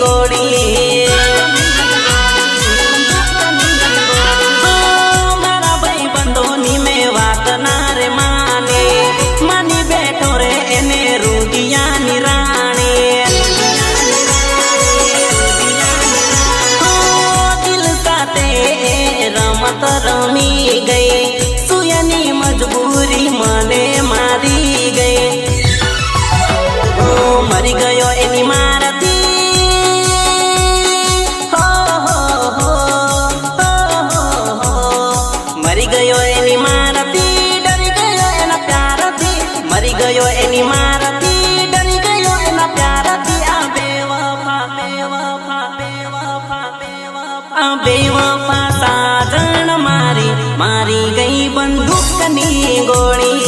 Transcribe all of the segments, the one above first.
गोड़ी मारा भाई बंधोनी में वात नारे माने मानी बैठो रे एने रूदिया निराणे दिल साथे रमत रमी गई सुयनी मजबूरी मने मारी गई मरी गयो एनी मारती हो मरी गयो एनी मारती डरी गयो एना प्यार थी मरी गयो एनी मारती डरी गयो एना प्यार थी आ बेवफा बेवफा बेवफा बेवफा बेवफा साजन मारी मारी गई बंदूकनी गोली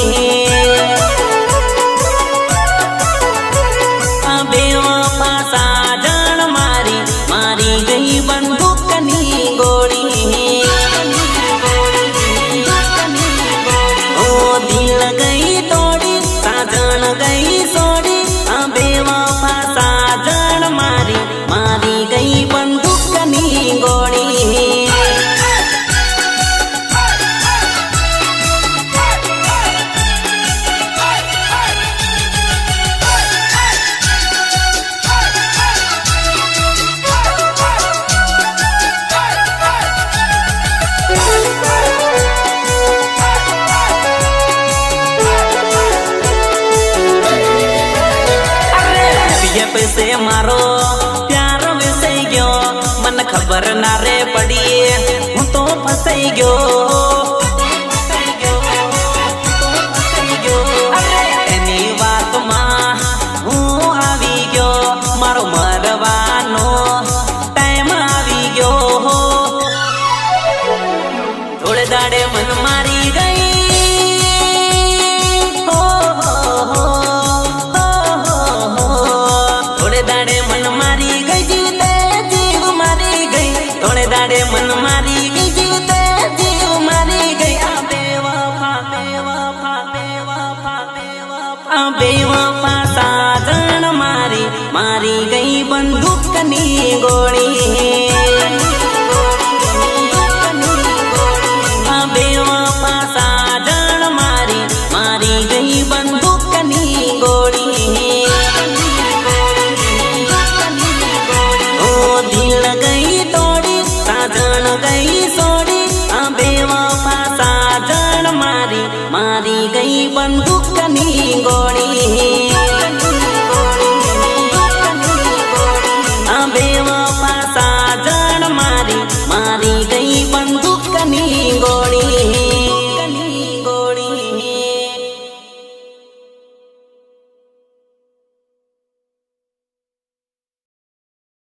बेवफा साजन मारी मारी गई बंदूकनी गोली ओ दिल गई तोड़ी साजन गई सोड़ी बेवफा साजन मारी मारी गई बंदूकनी गोली से मारो प्यार विसई गयो मन खबर ना रे पड़ी हूँ तो फसई गयो एनी बात मां हूँ आवी गयो मारो मरवानो टाइम आवी गयो थोड़े दाड़े मन मारी गई दाड़े मन मारी गई जीवते जीव मारी गई थोड़े दाड़े मन मारी गई जीवते जीव मारी गई आ बेवफा बेवफा बेवफा बेवफा बेवफा साजन मारी मारी गई बंदूकनी गोली